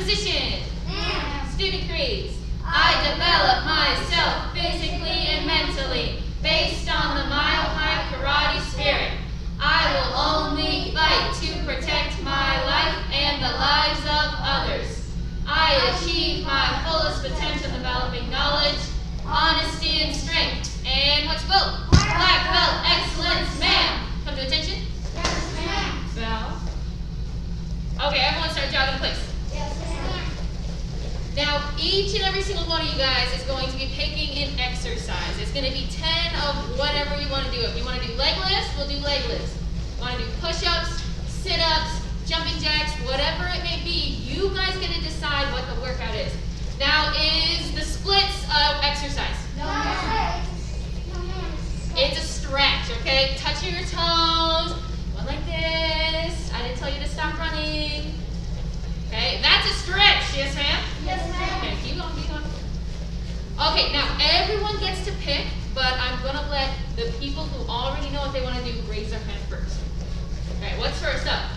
position. Student creeds. I develop myself physically and mentally based on the Mile High Karate spirit. I will only fight to protect my life and the lives of others. I achieve my fullest potential developing knowledge, honesty, and strength. And what's your vote? Black belt excellence, ma'am. Come to attention. Yes, ma'am. Bell. Okay, everyone start jogging in place. Yes, ma'am. Now, each and every single one of you guys is going to be picking an exercise. It's going to be 10 of whatever you want to do. If you want to do leg lifts, we'll do leg lifts. Want to do push-ups, sit-ups, jumping jacks, whatever it may be, you guys get to decide what the workout is. Now, is the splits exercise? No, ma'am. It's a stretch, okay? Touching your toes, one like this. I didn't tell you to stop running. Okay, that's a stretch, yes ma'am? Yes, ma'am. Okay, keep going, keep going. Okay, now everyone gets to pick, but I'm gonna let the people who already know what they want to do raise their hand first. Okay, what's first up?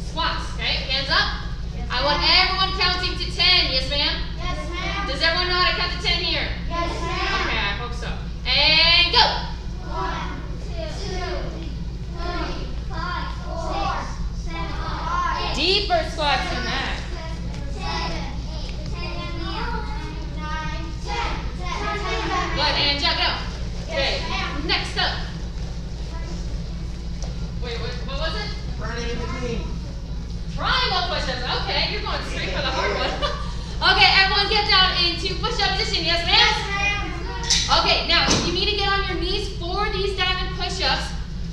Squats, okay, hands up. Yes, I want ma'am. everyone counting to 10, yes ma'am? Yes, ma'am. Does everyone know how to count to 10 here? Yes, ma'am. Okay, I hope so. And go! 1, 2, 3, 4, 6, 7, 8. Deeper squats than that. 10. Good, and jog out. Okay, Yes, ma'am. next up. Wait, what was it? Running in between. Triangle push-ups. Okay, you're going straight for the hard one. Okay, everyone get down into push-up position. Yes, ma'am? Okay, now if you need to get on your knees for these diamond push-ups,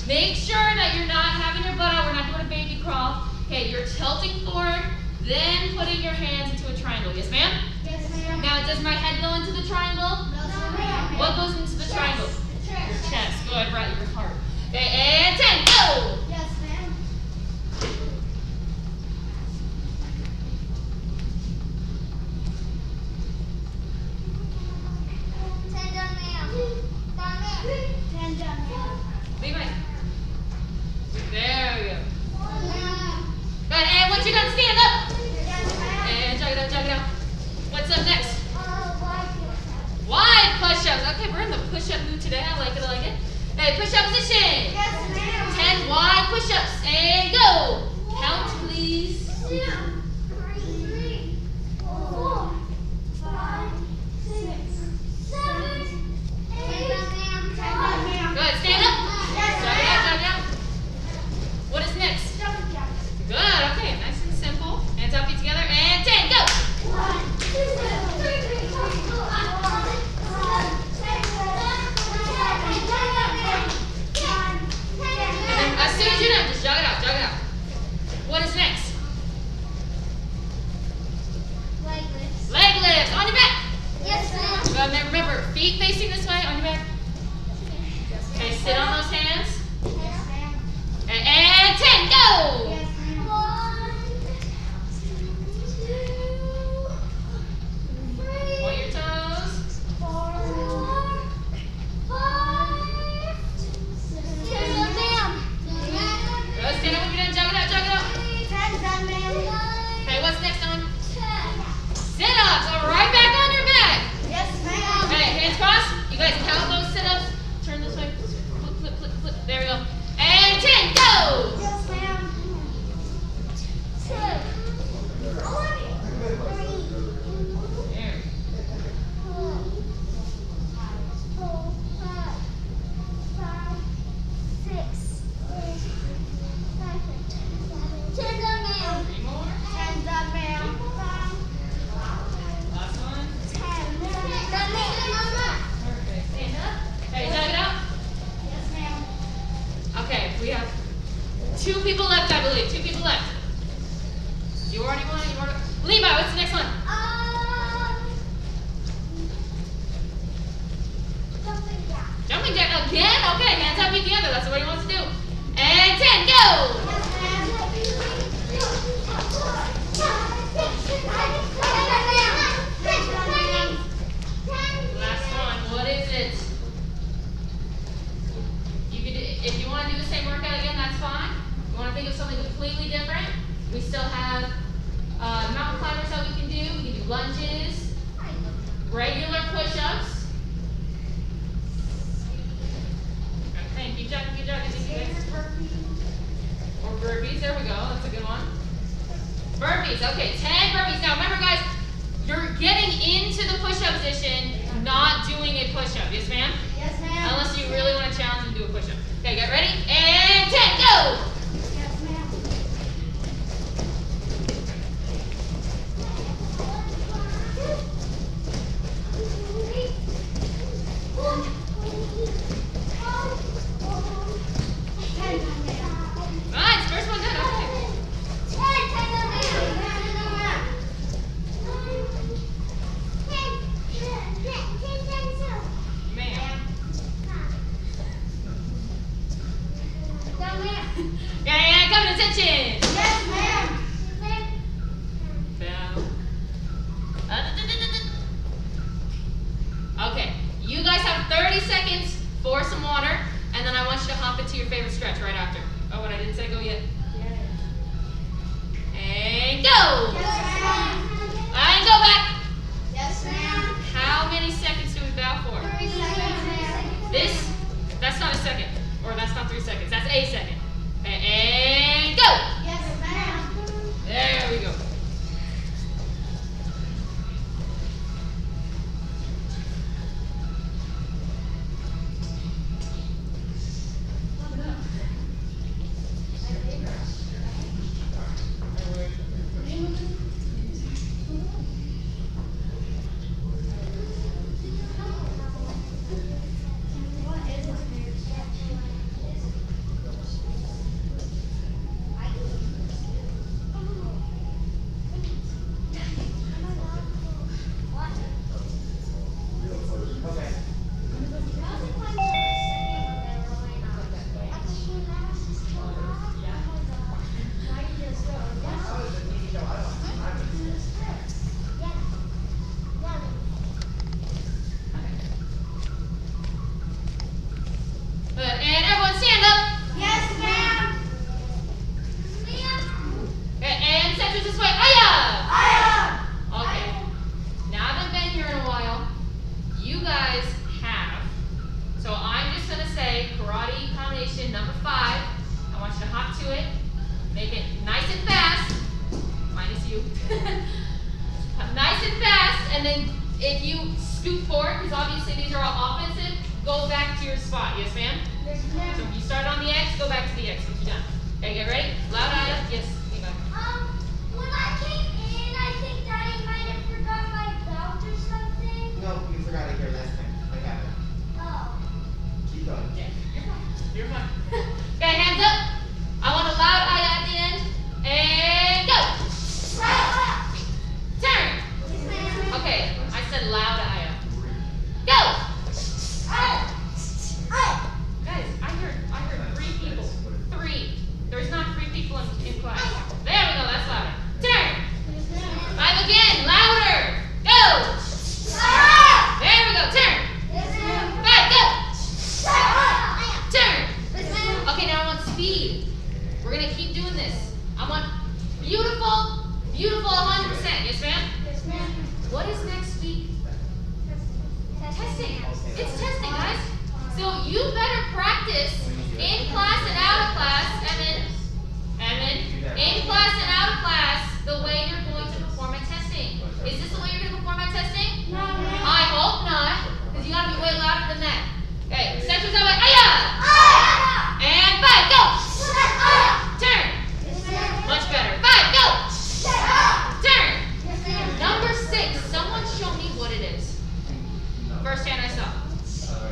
make sure that you're not having your butt out. We're not doing a baby crawl. Okay, you're tilting forward, then putting your hands into a triangle. Yes, ma'am? Yes, ma'am. Now, does my head go into the triangle? No, ma'am. What goes into the triangle? Chest. Your chest. Good, right, your heart. Okay, and 10, go! Yes, ma'am. Levi. There we go. Good, and once you're done, stand up. And jog it out, jog it out. What's up next? Wide push-ups. Okay, we're in the push-up mood today. I like it, I like it. Hey, push-up position. 10 wide push-ups. And go. Count, please. Good, stand up. Jog it out, jog it out. What is next? Good, okay, nice and simple. Hands out, feet together, and 10, go. As soon as you're done, just jog it out, jog it out. What is next? Leg lifts, on your back. Good, remember, feet facing this way, on your back. Okay, sit on those hands. And 10, go. Point your toes. Good, stand up when you're done, jog it out, jog it out. Okay, what's next on? Sit-ups, all right, back on your back. Okay, hands crossed. You guys count those sit-ups. Turn this way. Flip, flip, flip, flip. There we go. And 10, go. There. Three more. Last one. Perfect. Stand up. Okay, jog it out. Okay, we have 2 people left, I believe. 2 people left. You already won. You already. Levi, what's the next one? Jumping jack again? Okay, hands up, feet together. That's what he wants to do. And 10, go. Last one. What is it? You could, if you want to do the same workout again, that's fine. You want to think of something completely different? We still have mountain climbers that we can do. We can do lunges, regular push-ups. Okay, keep jogging, keep jogging. Or burpees, there we go, that's a good one. Burpees, okay, 10 burpees. Now remember guys, you're getting into the push-up position, not doing a push-up. Yes, ma'am? Yes, ma'am. Unless you really want to challenge and do a push-up. Okay, get ready? And 10, go! Yes, ma'am. Nice, first one done, okay. Ma'am. Yeah, come to attention. Down. Okay, you guys have 30 seconds for some water, and then I want you to hop into your favorite stretch right after. Oh, and I didn't say go yet. And go! And go back. How many seconds do we bow for? This, that's not a second, or that's not 3 seconds. That's a second. And go! There we go. Good. And everyone stand up. Okay, and centers this way. Aya! Okay. Now I haven't been here in a while. You guys have. So I'm just gonna say karate combination number 5. I want you to hop to it. Make it nice and fast. Minus you. Nice and fast, and then if you scoot forward, because obviously these are all offensive, go back to your spot. Yes, ma'am? So if you start on the X, go back to the X when you're done. Okay, get ready? Loud eye. Yes, Eva. When I came in, I think Daddy might have forgot my belt or something. No, you forgot it here last time. I got it. Oh. Keep going. Yeah, you're fine. You're fine. Okay, hands up. I want a loud eye at the end. And go. Turn. Okay, I said loud eye. Go. Guys, I heard 3 people. 3. There's not 3 people in class. There we go, that's louder. Turn. 5 again, louder. Go. There we go, turn. 5, go. Turn. Okay, now I want speed. We're gonna keep doing this. I want beautiful, beautiful 100%. Yes, ma'am? What is next week? Testing. It's testing, guys. So you better practice in class and out of class, Evan, in class and out of class, the way you're going to perform at testing. Is this the way you're going to perform at testing? I hope not, because you got to be way louder than that. Okay, centers that way. Aya! And 5, go! Turn. Much better. 5, go! Turn. Number 6. Someone show me what it is. First hand I saw.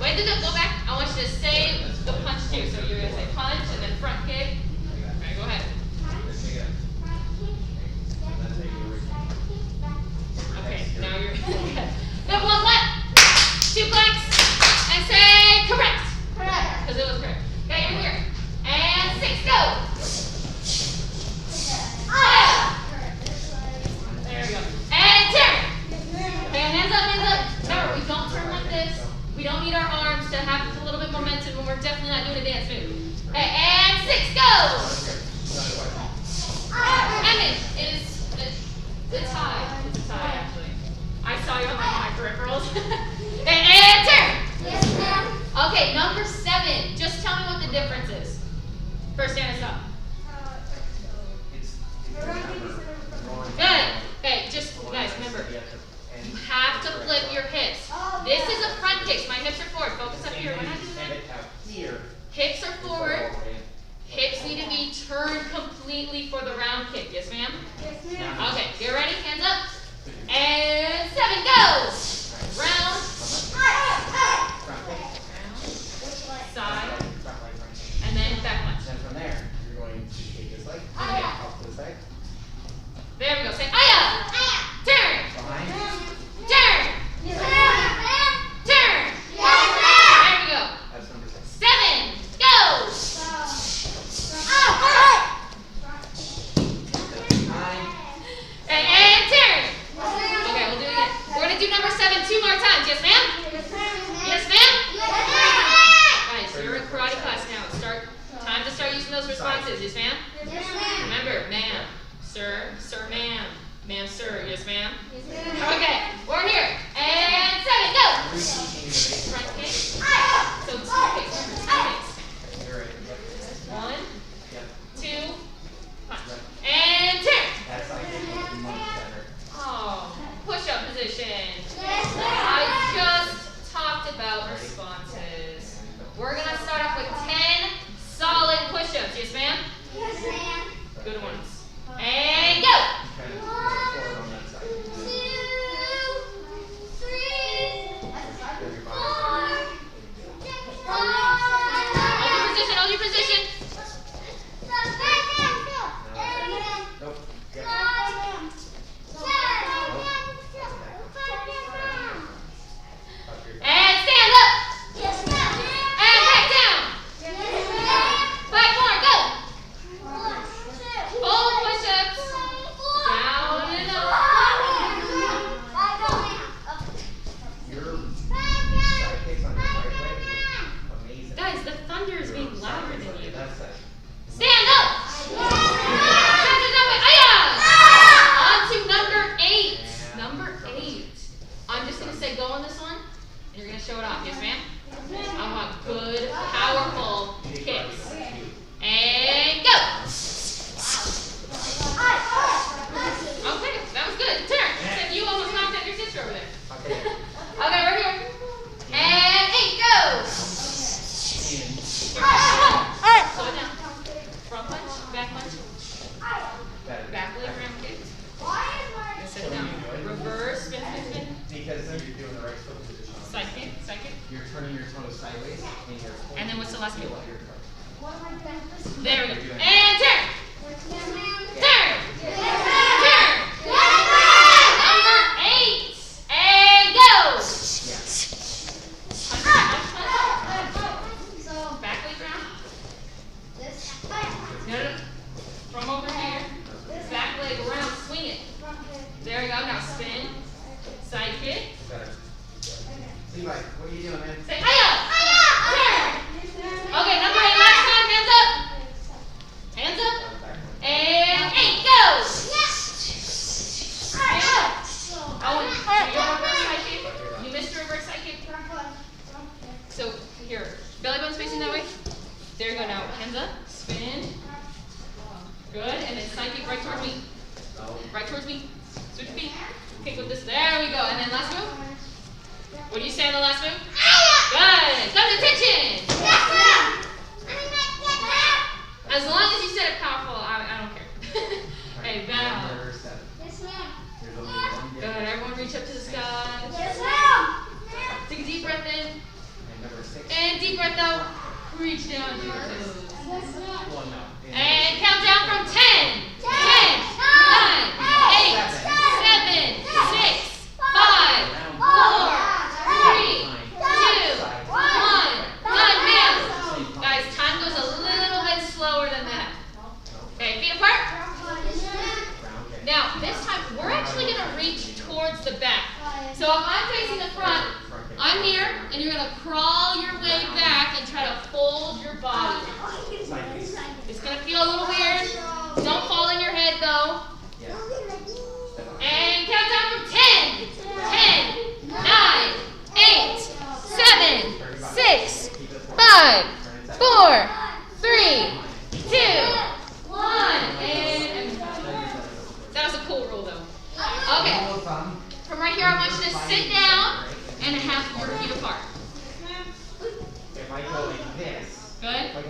Wait, go back. I want you to say the punch too. So you're going to say punch and then front kick. Okay, go ahead. the round kick. Yes, ma'am? Yes, ma'am. Okay, get ready, hands up. And 7, go! Round, Front kick. side, Front leg, front kick. and then back punch. Then from there, you're going to kick this leg. Okay. Off to the side. There we go. Say, aya! Turn! Behind. Turn! Yes, ma'am. Turn! Yes, There we go. That's number 6. 7, go! Behind. And turn! Okay, we'll do it again. We're going to do number 7 2 more times. Yes, ma'am? Yes, ma'am? Guys, you're in karate class now. Time to start using those responses. Yes, ma'am? Remember, ma'am, sir, ma'am, ma'am, sir. Yes, ma'am? Okay, we're here. And 7, go! Front kick. So 2 kicks. Remember, 2 kicks. You're right. 1, Yep. 2, punch. And turn! That's like much better. Oh, push-up position. I just talked about responses. We're going to start off with 10 solid push-ups. Yes, ma'am? Good ones. And go! Kind of forward on that side. Hold your position. Nope. Yep. Up your And stand up. And back down. 5 more, go! Full push-ups. Down and up. Your side kicks on your right leg look amazing. Guys, the thunder is being louder than you. That's it. Stand up. On to number 8. Number 8. I'm just going to say go on this one, and you're going to show it off. Yes, ma'am? I want good, powerful kicks. And go. Okay, that was good. Turn. Except you almost knocked out your sister over there. Okay. Okay, we're here. And 8, go. Slow it down. Front punch, back punch, back leg round kick. Sit down. Reverse, spin, spin, spin. Because then you're doing the right foot position. Side kick, side kick. You're turning your toes sideways and you're And then what's the last move? Your toes. There we go. And turn. Turn. Turn. Number 8. And go. Yeah. Punch, punch, punch. Back leg round. No, no, no. From over here. Back leg around. Swing it. There we go. Now spin. Side kick. Better. Levi, what are you doing, man? Say hiya. Turn. Okay, number 8. Last time. Hands up. Hands up. Back one. And 8. Go. And up. Oh, and your reverse side kick. You missed your reverse side kick. So here, belly button's facing that way. There you go. Now hands up. Spin. Good. And then side kick right towards me. Right towards me. Switch feet. Kick with this. There we go. And then last move. What do you say on the last move? Good. Come to attention. As long as you said it powerful, I don't care. Hey, bow. Number 7. There's only one Good. difference. Everyone reach up to the sky. Take a deep breath in. And number 6. And deep breath out. Reach down to your toes. Well, no. And count down from 10. 10, 9, 8, 7, 6, 5, 4, 3, 2, 1. Done, ma'am. Guys, time goes a little bit slower than that. Okay, feet apart. Round kick. Now, this time, we're actually going to reach towards the back. So if I'm facing the front, I'm here, and you're going to crawl your way back and try to fold your body. Side kick. It's going to feel a little weird. Don't fall in your head, though. Yeah. And count down from 10, 9, 8, 7, 6, 5, 4, 3, 2, 1. And that was a cool roll, though. Okay. From right here, I want you to sit down and have your feet apart. If I go like this, Good? if I go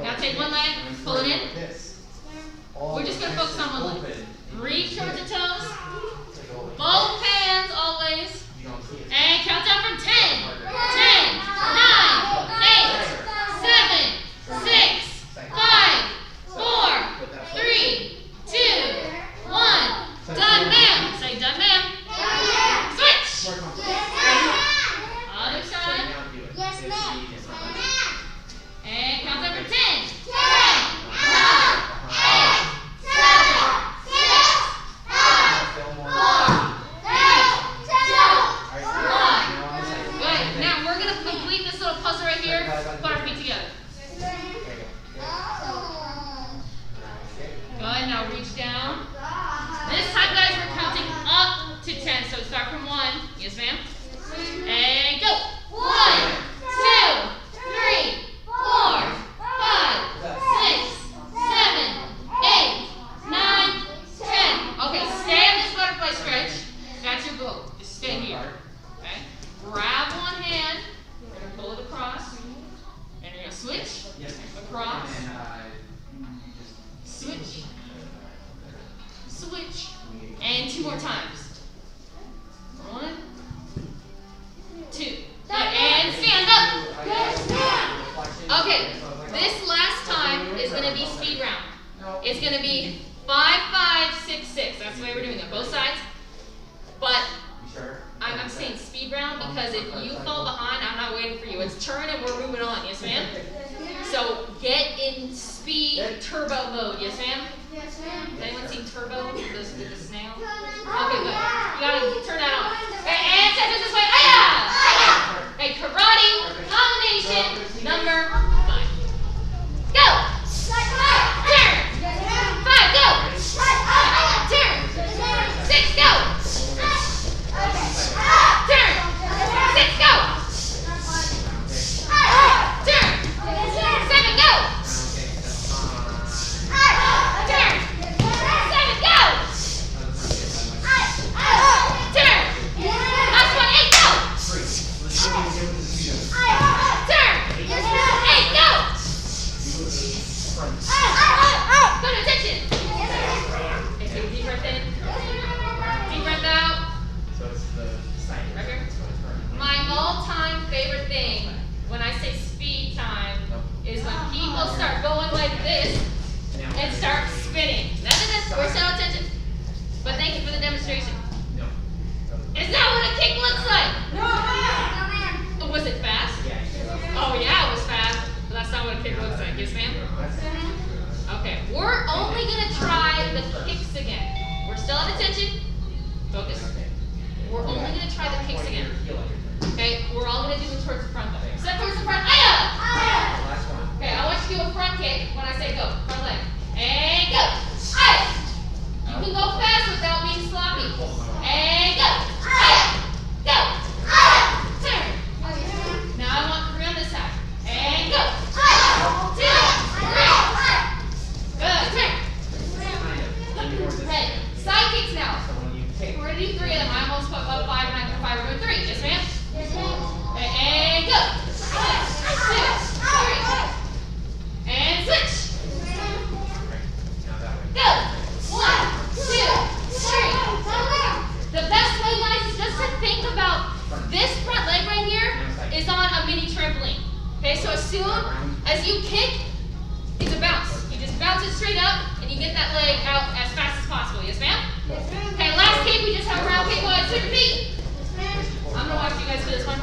Yes, ma'am? And go. 1, 2, 3, 4, 5, 6, 7, 8, 9, 10. Okay, stay on this butterfly stretch. That's your goal. Just stay here. Okay? Grab one hand. You're going to pull it across. And you're going to switch. Across. Switch. Switch. And 2 more times. 1, 2. Good. And stand up. Okay. This last time is going to be speed round. It's going to be 5, 5, 6, 6. That's the way we're doing it. Both sides. But I'm saying speed round because if you fall behind, I'm not waiting for you. It's turn and we're moving on. Yes, ma'am? So get in speed turbo mode. Yes, ma'am? Yes, ma'am. Has anyone seen Turbo, the snail? Okay, good. You gotta turn that on. And step this way. Aya! Okay, karate combination number 5. Go! Turn! 5, go! Turn! 6, go! Turn! 6, go! Turn! 7, go! Turn! 7, go! Turn! Last one, 8, go! Turn! 8, go! Go to attention! Okay, take a deep breath in. Deep breath out. So it's the side. Right here. My all-time favorite thing when I say speed time is when people start going like this and start spinning. We're still attention. But thank you for the demonstration. No. Is that what a kick looks like? No, Was it fast? Oh yeah, it was fast. But that's not what a kick looks like. Yes, ma'am? Okay, we're only gonna try the kicks again. We're still at attention. Focus. We're only gonna try the kicks again. Okay, we're all gonna do them towards the front though. Step towards the front. Aya! Last one. Okay, I want you to do a front kick when I say go. Front leg. And go. Aya! You can go fast without being sloppy. And go. Aya! Go. Turn. Now I want 3 on this side. And go. 2, 3. Good. Turn. Red. Side kicks now. So when you take We're gonna do 3 of them. I almost put up 5 and I can 5. We're doing 3. Yes, ma'am? And go. 1, 2, 3. And switch. now that way. Go. 1, 2, 3. The best way, guys, is just to think about this front leg right here is on a mini trampoline. Okay, so as soon as you kick, it's a bounce. You just bounce it straight up and you get that leg out as fast as possible. Yes, ma'am? Okay, last kick, we just have a round kick. Go ahead, sweep your feet. I'm gonna watch you guys do this one.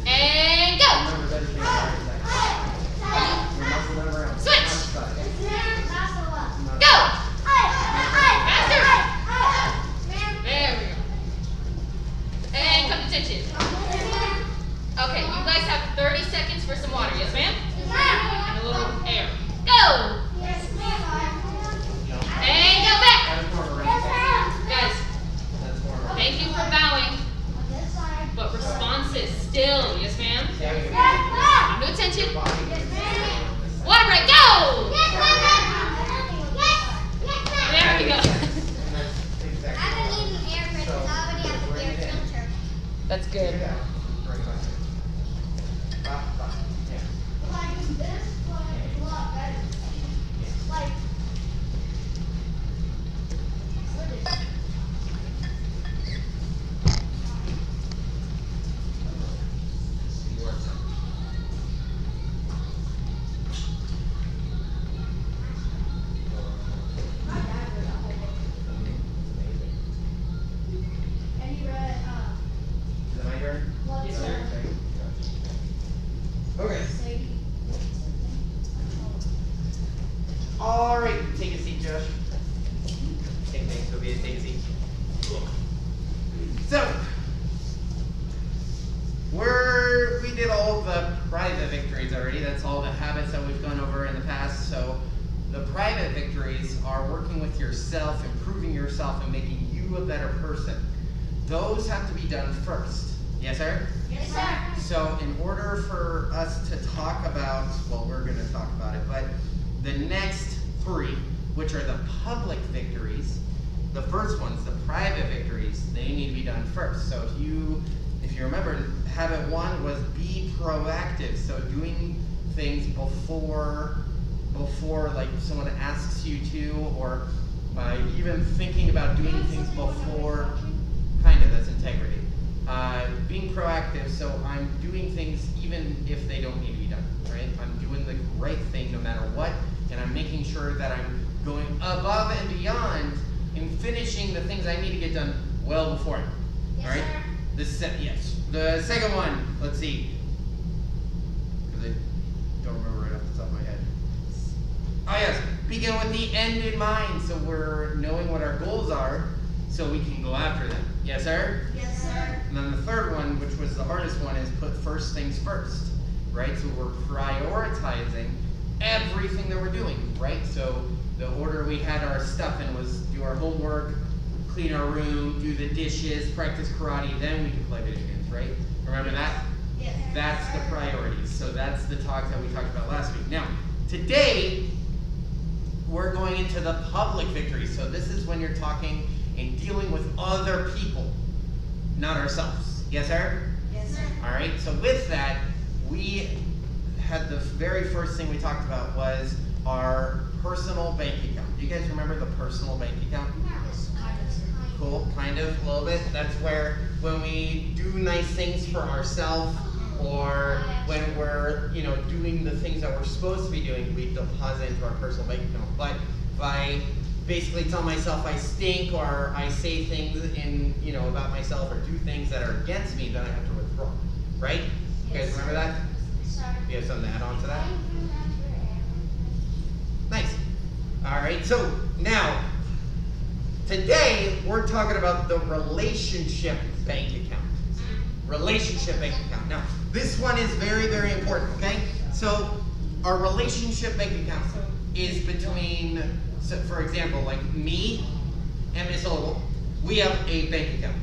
And go. Switch. Go. Faster. There we go. And come to attention. Okay, you guys have 30 seconds for some water. Yes, ma'am? And a little air. Go. And go back. Guys, thank you for bowing, but responses still. Yes, ma'am? No attention. Water break. Go. There we go. That's good. Is it my turn? Yes, sir. Okay. All right, take a seat, Josh. Same thing, Sophia, take a seat. So, we did all the private victories already. That's all the habits that we've gone over in the past. So, the private victories are working with yourself, improving yourself, and making you a better person. those have to be done first. Yes, sir? Yes, sir. So in order for us to talk about, well, we're going to talk about it, but the next three, which are the public victories, the first ones, the private victories, they need to be done first. So if you remember, habit one was be proactive. So doing things before like someone asks you to, or even thinking about doing things before, that's integrity. Being proactive, so I'm doing things even if they don't need to be done, right? I'm doing the right thing no matter what, and I'm making sure that I'm going above and beyond in finishing the things I need to get done well before it. Yes, All right? Yes. The second one, let's see, because I don't remember right off the top of my head. Oh yes, begin with the end in mind, so we're knowing what our goals are, so we can go after them. Yes, sir? Yes, sir. And then the third one, which was the hardest one, is put first things first, right? So we're prioritizing everything that we're doing, right? So the order we had our stuff in was do our homework, clean our room, do the dishes, practice karate, then we can play video games, right? Remember that? Yes. That's the priorities. So that's the talk that we talked about last week. Now, today, we're going into the public victories. So this is when you're talking and dealing with other people, not ourselves. Yes, sir? Yes, sir. All right, so with that, we had the very first thing we talked about was our personal bank account. Do you guys remember the personal bank account? Cool, kind of, a little bit. That's where when we do nice things for ourselves, or when we're, doing the things that we're supposed to be doing, we deposit into our personal bank account. But if I basically tell myself I stink, or I say things about myself, or do things that are against me, then I have to withdraw, right? You guys remember that? You have something to add on to that? Nice. All right, so now, today we're talking about the relationship bank account. Relationship bank account. Now, this one is very, very important, okay? So, our relationship bank account is between, so for example, like me and Miss Ogle, we have a bank account.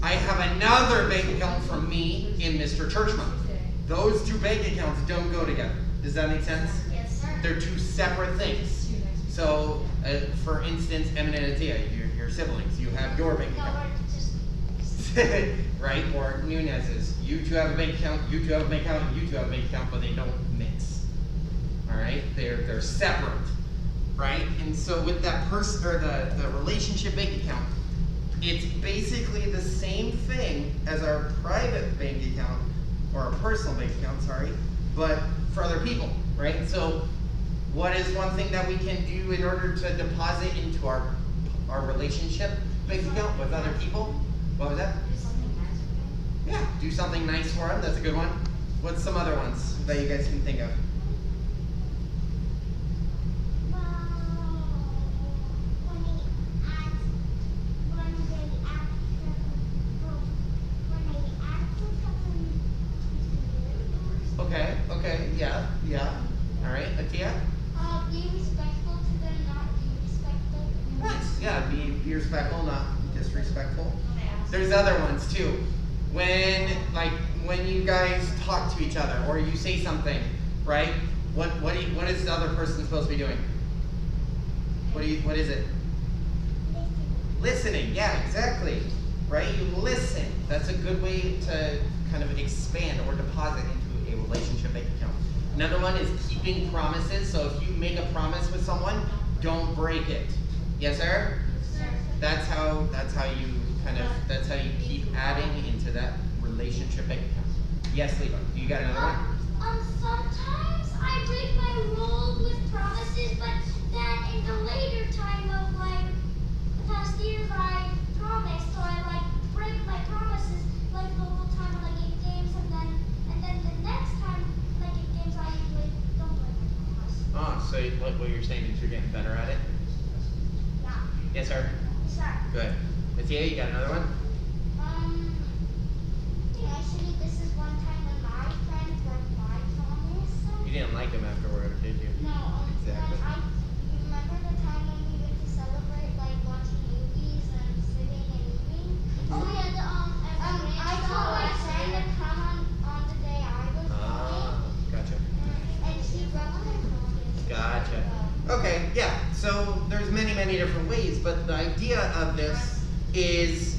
I have another bank account from me and Mr. Churchman. Those two bank accounts don't go together. Does that make sense? Yes, sir. They're two separate things. So, for instance, Emin and Atia, your siblings, you have your bank account. Right? Or Nunez's. You two have a bank account, you two have a bank account, and you two have a bank account, but they don't mix. Alright? They're separate. Right? And so with that person, or the relationship bank account, it's basically the same thing as our private bank account, or our personal bank account, sorry, but for other people, right? So what is one thing that we can do in order to deposit into our relationship bank account with other people? What was that? Yeah, do something nice for them. That's a good one. What's some other ones that you guys can think of? Okay, yeah. All right, Atia? Be respectful to them, not be respectful. Nice. Yeah, be respectful, not disrespectful. There's other ones too. When you guys talk to each other, or you say something, right? What is the other person supposed to be doing? What is it? Listening. Yeah, exactly. Right? You listen. That's a good way to kind of expand or deposit into a relationship bank account. Another one is keeping promises. So if you make a promise with someone, don't break it. Yes, sir? That's how you keep adding into that relationship bank account. Yes, Leva, you got another one? Sometimes I break my rules with promises, but then in the later time of the past years I promised, so I break my promises the whole time in games, and then the next time in games I usually don't break my promise. So what you're saying is you're getting better at it? Yeah. Yes, sir? Sir. Good. Matia, you got another one? Actually, this is one time when my friend broke my promise. You didn't like him afterward, did you? No, Exactly. I remember the time when we went to celebrate, watching movies and sitting and eating. there's many, many different ways, but the idea of this is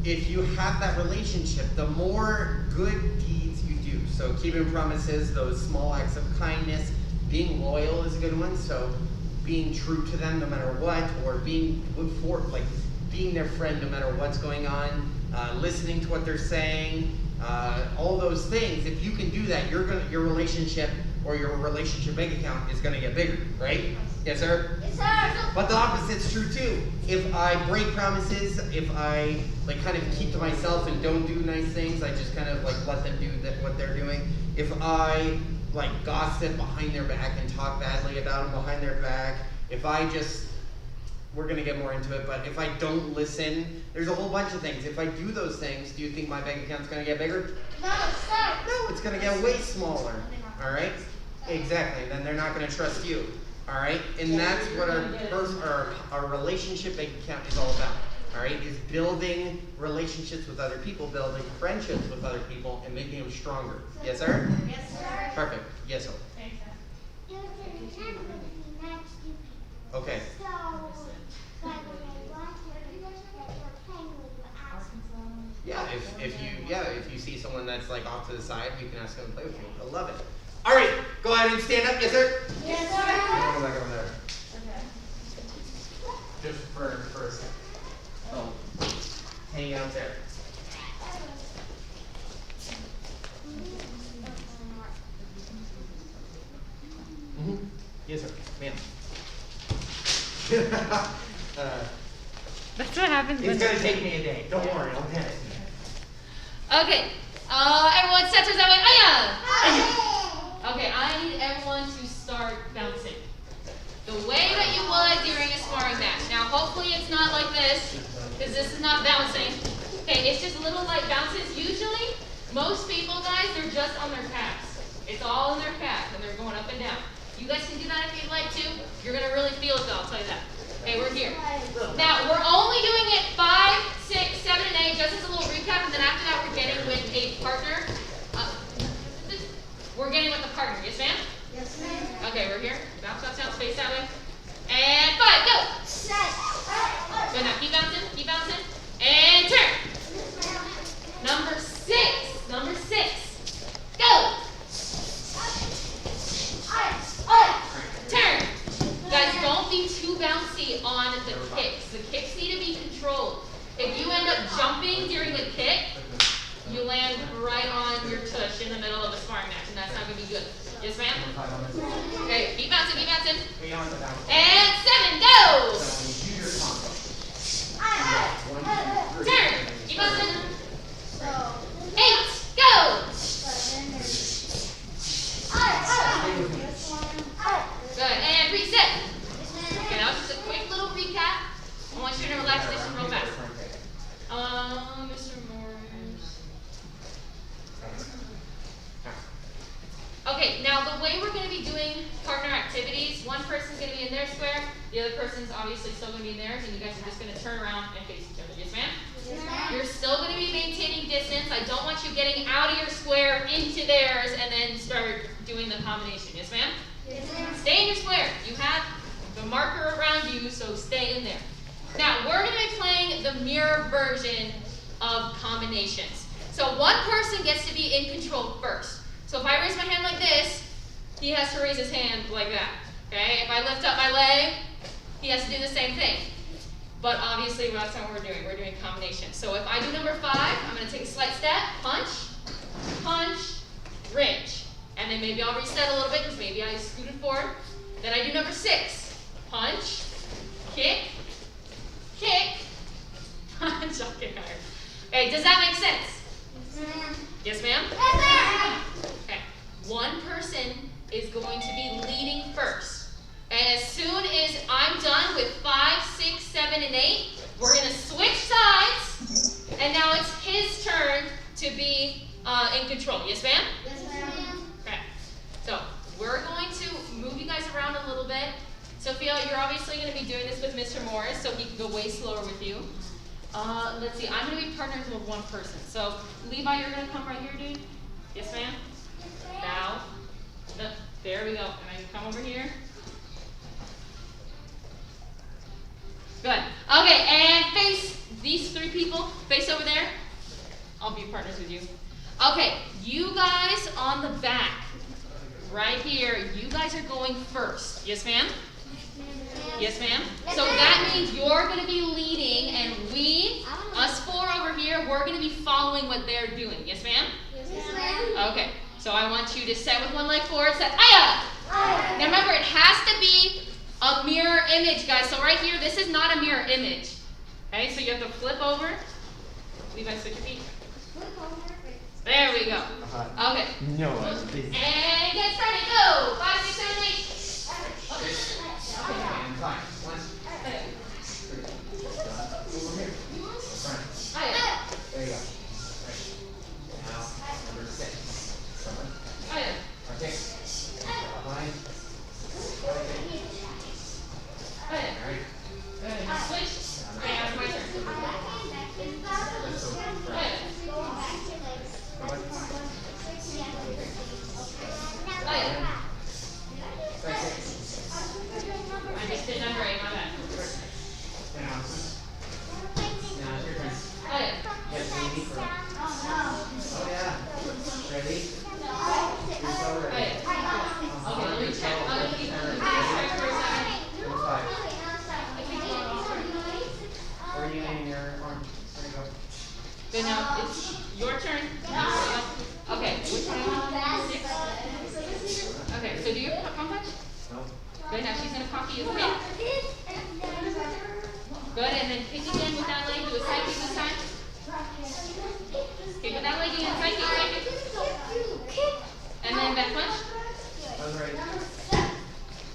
if you have that relationship, the more good deeds you do. So keeping promises, those small acts of kindness, being loyal is a good one. So being true to them no matter what, or being being their friend no matter what's going on, listening to what they're saying, all those things. If you can do that, your relationship or your relationship bank account is going to get bigger, right? Yes, sir? Yes, sir. But the opposite's true too. If I break promises, if I kind of keep to myself and don't do nice things, I just kind of let them do what they're doing. If I gossip behind their back and talk badly about them behind their back, if I just, we're gonna get more into it, but if I don't listen, there's a whole bunch of things. If I do those things, do you think my bank account's gonna get bigger? No, sir. No, it's gonna get way smaller. All right? Exactly. Then they're not gonna trust you. All right? And that's what our relationship bank account is all about. All right? Is building relationships with other people, building friendships with other people, and making them stronger. Yes, sir? Yes, sir. Perfect. Yes, sir. You can pretend with me next to people. Okay. So, like when I want to playing with you, ask them. Yeah, if you see someone that's off to the side, you can ask them to play with you. I love it. All right, go ahead and stand up. Yes, sir? Yes, Come sir. on back over there. Just for a second. Oh, hang out there. Mm-hmm. Yes, sir. Ma'am. That's what happens It's gonna take me a day. Don't worry, I'll get it. Okay. Everyone set yourself away. Okay, I need everyone to start bouncing. The way that you would during a sparring match. Now, hopefully it's not like this, because this is not bouncing. Okay, it's just little light bounces. Usually, most people, guys, they're just on their calves. It's all in their calves, and they're going up and down. You guys can do that if you'd like to. You're going to really feel it, though, I'll tell you that. Okay, we're here. Now, we're only doing it 5, 6, 7, and 8, just as a little recap, and then after that, we're getting with a partner. We're getting with a partner. Yes, ma'am? Yes, ma'am. Okay, we're here. Bounce, bounce, bounce, face that way. And 5, go! Good, now keep bouncing, and turn. Number 6, go! Turn. Guys, don't be too bouncy on the kicks. The kicks need to be controlled. If you end up jumping during the kick, you land right on your tush in the middle of a sparring match, and that's not going to be good. Yes, ma'am? Okay, keep bouncing. And 7, go! Turn. Keep bouncing. 8, go! Good, and reset. Okay, now just a quick little recap. I want you to relax this real fast. Mr. Morris. Okay, now the way we're going to be doing partner activities, one person's going to be in their square, the other person's obviously still going to be in theirs, and you guys are just going to turn around and face each other. Yes, ma'am? Yes, ma'am. You're still going to be maintaining distance. I don't want you getting out of your square into theirs and then start doing the combination. Yes, ma'am? Yes, ma'am. Stay in your square. You have the marker around you, so stay in there. Now, we're going to be playing the mirror version of combinations. So one person gets to be in control first. So if I raise my hand like this, he has to raise his hand like that. Okay? If I lift up my leg, he has to do the same thing. But obviously, that's not what we're doing. We're doing combinations. So if I do number 5, I'm going to take a slight step, punch, punch, ridge. And then maybe I'll reset a little bit because maybe I scooted forward. Then I do number 6, punch, kick, kick, punch. Okay, all right. Okay, does that make sense? Yes, Yes, ma'am. ma'am? Yes, ma'am. Okay. One person is going to be leading first. And as soon as I'm done with 5, 6, 7, and 8, we're going to switch sides. And now it's his turn to be in control. Yes, ma'am? Yes, ma'am. Okay. So we're going to move you guys around a little bit. Sophia, you're obviously going to be doing this with Mr. Morris, so he can go way slower with you. Let's see. I'm going to be partners with one person. So Levi, you're going to come right here, dude. Yes, ma'am? Bow. There we go. And I can come over here. Good. Okay, and face these three people. Face over there. I'll be partners with you. Okay, you guys on the back, right here, you guys are going first. Yes, ma'am? Yes, ma'am? So that means you're going to be leading, and we, us four over here, we're going to be following what they're doing. Yes, ma'am? Okay, so I want you to set with one leg forward, set, aya! Now remember, it has to be a mirror image, guys. So right here, this is not a mirror image. Okay, so you have to flip over. Levi, switch your feet. There we go. Okay. No, I'm busy. And get started, go! 5, 6, 7, 8. And 5. 1, 2, 3. Over here. Front. Aya. There you go. Right. Now, number 6. Someone. Aya. Okay. Behind. Aya. Alright. Good. Now switch. Okay, now it's my turn. Let's go. Front. Aya. Aya. Back 6. I just did number 8, my bad. Now. Now it's your turn. Aya. Yes, we need for. Oh yeah. Ready? Who's over? Aya. Okay, let me check. I'm gonna keep check for a second. Number 5. Where are you aiming your arm? There you go. Good, now it's your turn. Okay, which one? 6? Okay, so do your palm touch. No. Good, now she's gonna copy you, okay? Good, and then kick again with that leg. Do a side kick this time. Kick with that leg again. Side kick, side kick. And then back punch. That was right.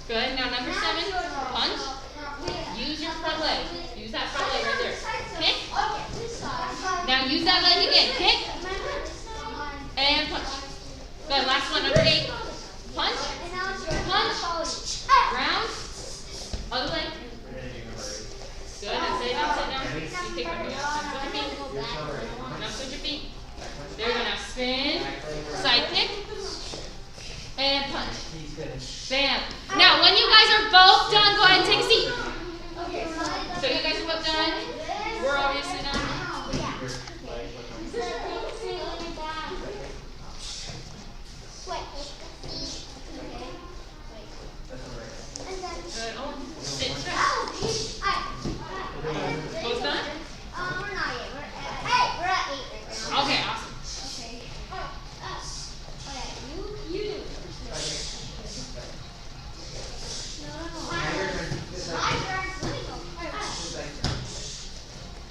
Good, now number 7, punch. Use your front leg. Use that front leg right there. Kick. Now use that leg again. Kick. And punch. Good, last one, number 8. Punch. Punch. Round. Other leg. We're gonna do number 8. Good, now sit down, sit down. You take my feet out. Switch your feet. You're so right. Now switch your feet. Back punch. There we go, now spin. Back leg around. Side kick. And punch. He's good. Bam. Now, when you guys are both done, go ahead and take a seat. So you guys are both done. We're obviously done. Your leg, look up. That's all right. Good. Oh, sit. Both done? Okay, awesome. Now your turn. This side. This side.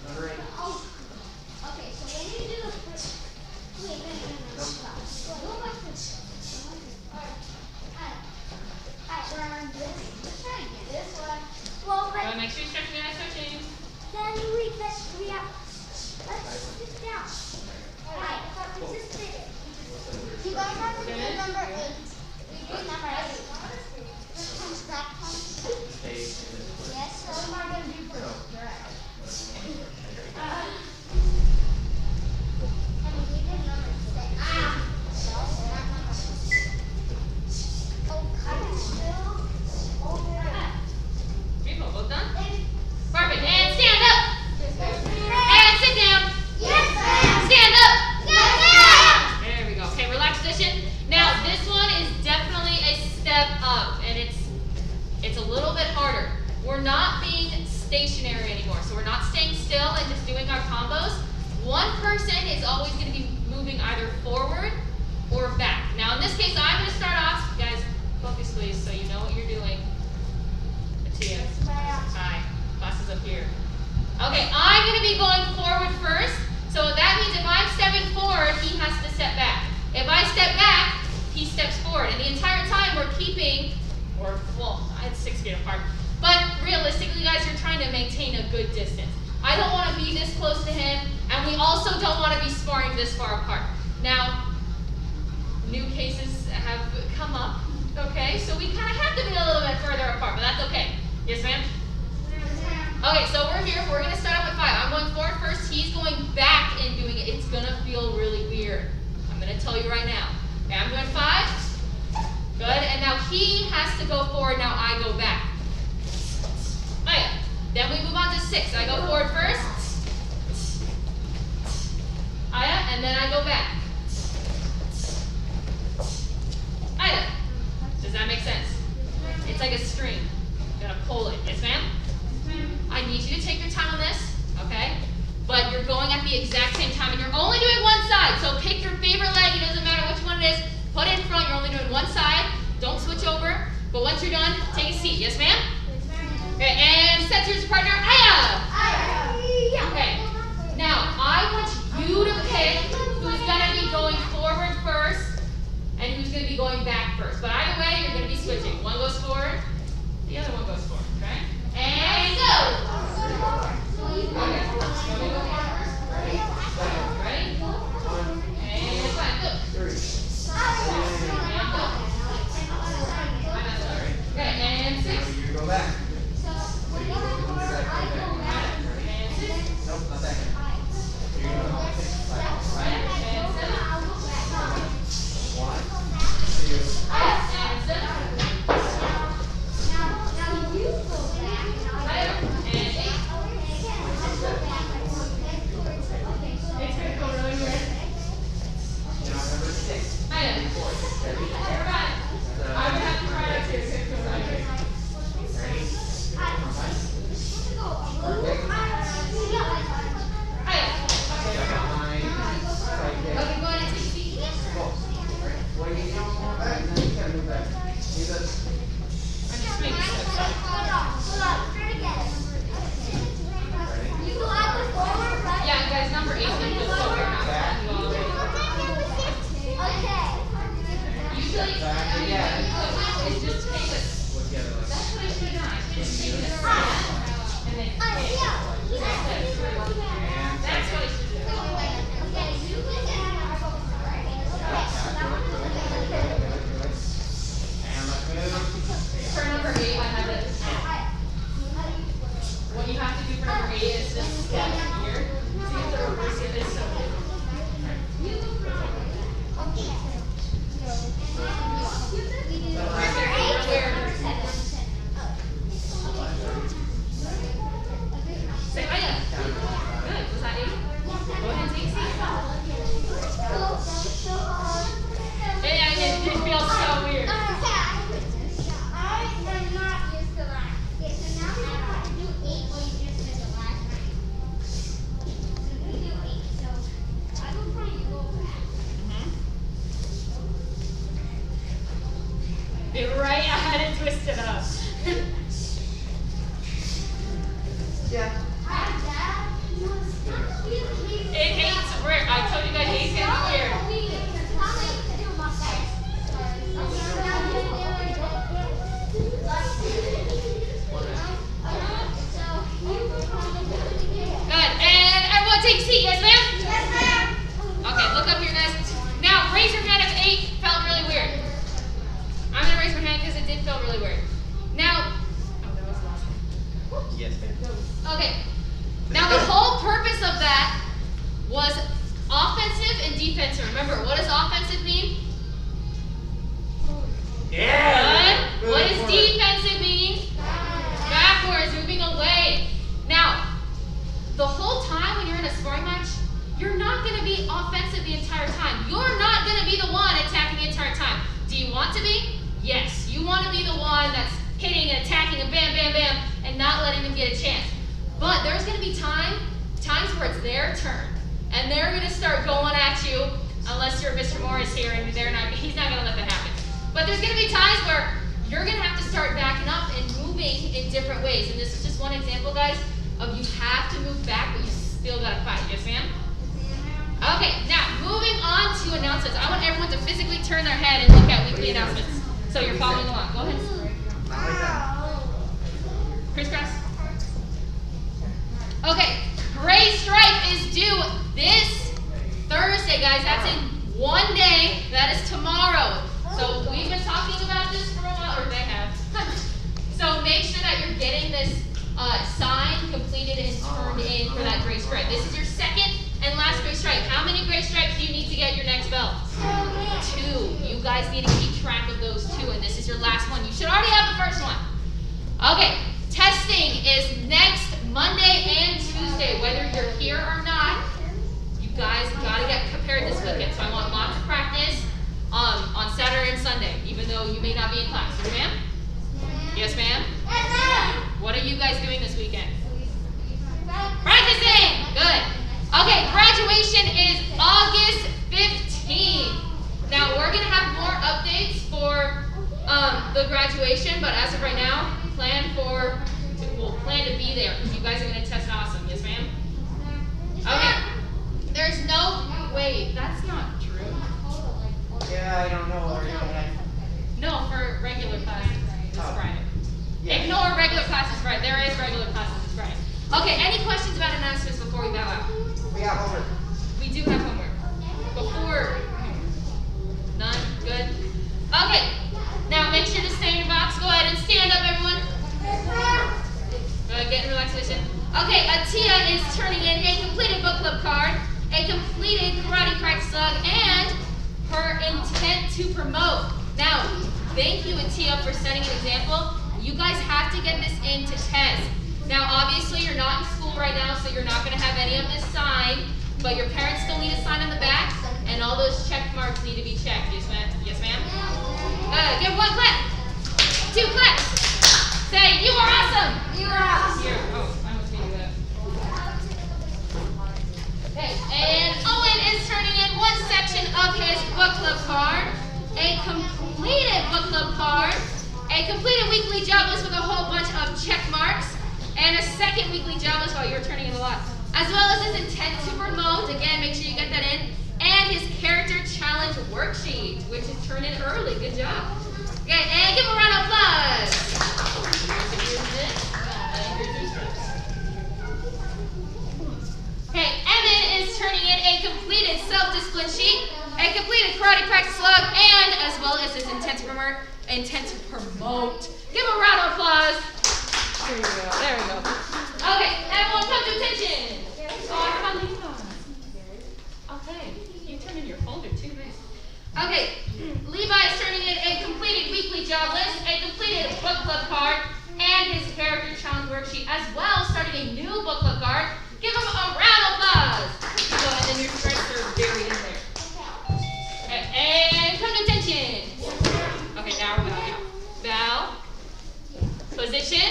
Number 8. Okay, so when you do wait, go back to this one. Well, but Make sure you stretch your nice stretching. then we have let's sit down. Alright, let's just sit. You guys have to do number 8. We do number 8. This comes back home. Stay in this place. Yes, so what am I gonna do first? No. And we did number 6. No, not number 6. Oh, Beautiful. Both done? Perfect. And stand up. And sit down. Yes, ma'am. Stand up. Yes, ma'am. There we go. Okay, relaxed position. Now, this one is definitely a step up, and it's a little bit harder. We're not being stationary anymore, so we're not staying still and just doing our combos. One person is always going to be moving either forward or back. Now, in this case, I'm going to start off. Guys, focus please, so you know what you're doing. Matia. Hi. Class is up here. Okay, I'm going to be going forward first. So that means if I'm stepping forward, he has to step back. If I step back, he steps forward. And the entire time we're keeping, it's 6 feet apart. But realistically, guys, you're trying to maintain a good distance. I don't want to be this close to him, and we also don't want to be sparring this far apart. Now, new cases have come up, okay? So we kind of have to be a little bit further apart, but that's okay. Yes, ma'am? Okay, so we're here. We're going to start off with 5. I'm going forward first. He's going back and doing it. It's going to feel really weird. I'm going to tell you right now. Okay, I'm doing 5. Good. And now he has to go forward. Now I go back. Oh, yeah. Then we move on to 6. I go forward first. Aya, and then I go back. Aya. Does that make sense? It's like a string. You gotta pull it. Yes, ma'am? I need you to take your time on this, okay? But you're going at the exact same time, and you're only doing one side. So pick your favorite leg. It doesn't matter which one it is. Put it in front. You're only doing one side. Don't switch over. But once you're done, take a seat. Yes, ma'am? Okay, and set to your partner. Aya! Okay. Now, I want you to pick who's going to be going forward first and who's going to be going back first. But either way, you're going to be switching. One goes forward, the other one goes forward. Okay? And go! Okay. You want me to go forward first? Ready? And 5, go. 3. And go. Okay, and 6. You go back. And 6. Nope, not that. Right, I had it twisted up. Yeah. It hates weird. I told you guys it can be weird. Good. And everyone take a seat. Yes, ma'am? Yes, ma'am. Okay, look up here, guys. Now, raise your hand if 8 felt really weird. I'm going to raise my hand because it did feel really weird. Now, oh, that was the last one. Yes, ma'am. Okay. Now, the whole purpose of that was offensive and defensive. Remember, what does offensive mean? Yeah. Good. What does defensive mean? Backwards, moving away. Now, the whole time when you're in a sparring match, you're not going to be offensive the entire time. You're not going to be the one attacking the entire time. Do you want to be? Yes. You want to be the one that's hitting and attacking and bam, bam, bam, and not letting them get a chance. But there's going to be times where it's their turn, and they're going to start going at you, unless you're Mr. Morris here, and he's not going to let that happen. But there's going to be times where you're going to have to start backing up and moving in different ways. And this is just one example, guys, of you have to move back, but you still got to fight. Yes, ma'am? Okay, now moving on to announcements. I want everyone to physically turn their head and look at weekly announcements. So you're following along. Go ahead. Not like that. Crisscross. Okay, Gray Stripe is due this Thursday, guys. That's in 1 day. That is tomorrow. So we've been talking about this for a while, or they have. So make sure that you're getting this sign completed and turned in for that Gray Stripe. This is your second and last Gray Stripe. How many Gray Stripes do you need to get your next belt? 2. You guys need to keep track of those 2, and this is your last one. You should already have the first one. Okay, testing is next Monday weekend? Practicing! Good. Okay, graduation is August 15th. Now, we're going to have more updates for the graduation, but as of right now, plan to be there because you guys are going to test awesome. Yes, ma'am? Okay. There's no, wait, that's not true. Yeah, I don't know. Are you gonna? No, for regular classes, it's Friday. Yeah. Ignore regular classes, Friday. There is regular classes, it's Friday. Okay, any questions about announcements before we bow out? We got homework. We do have homework. Before, none? Good? Okay, now make sure to stay in your box. Go ahead and stand up, everyone. Get in relaxation. Okay, Atia is turning in a completed book club card, a completed karate practice log, and her intent to promote. Now, thank you, Atia, for setting an example. You guys have to get this in to test. Now, obviously, you're not in school right now, so you're not going to have any of this signed, but your parents still need a sign on the back, and all those check marks need to be checked. Yes, ma'am? Yes, ma'am? Give one clap. 2 claps. Say, you are awesome. You are awesome. Here. Oh, I almost made you that. Okay, and Owen is turning in one section of his book club card, a completed book club card, a completed weekly job list with a whole bunch of check marks, and a second weekly job list. Wow, you're turning in a lot. As well as his intent to promote. Again, make sure you get that in. And his character challenge worksheet, which is turned in early. Good job. Okay, and give him a round of applause. Okay, Evan is turning in a completed self-discipline sheet, a completed karate practice log, and as well as his intent to promote. Give him a round of applause. There we go. There we go. Okay, everyone come to attention. Okay, you turned in your folder too, nice. Okay, Levi is turning in a completed weekly job list, a completed book club card, and his character challenge worksheet, as well as starting a new book club card. Give him a round of applause. Go ahead, and your stripes are buried in there. Okay, and come to attention. Okay, now we're bow. Bow. Position.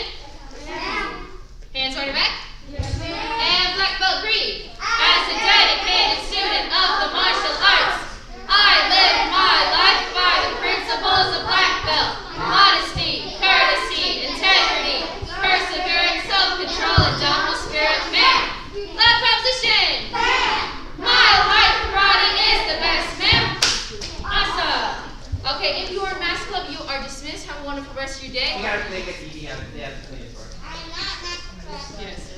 Hands on your back. And black belt greet. As a dedicated student of the martial arts, I live my life by the principles of black belt. Modesty, courtesy, integrity, perseverance, self-control, and dominant spirit of man. Left position. My life karate is the best, ma'am. Awesome. Okay, if you are in Mass Club, you are dismissed. Have a wonderful rest of your day. We gotta make a CD on it. They have to clean it for us. Yes.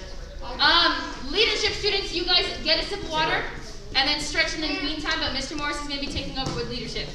Leadership students, you guys get a sip of water and then stretch in the meantime, but Mr. Morris is going to be taking over with leadership.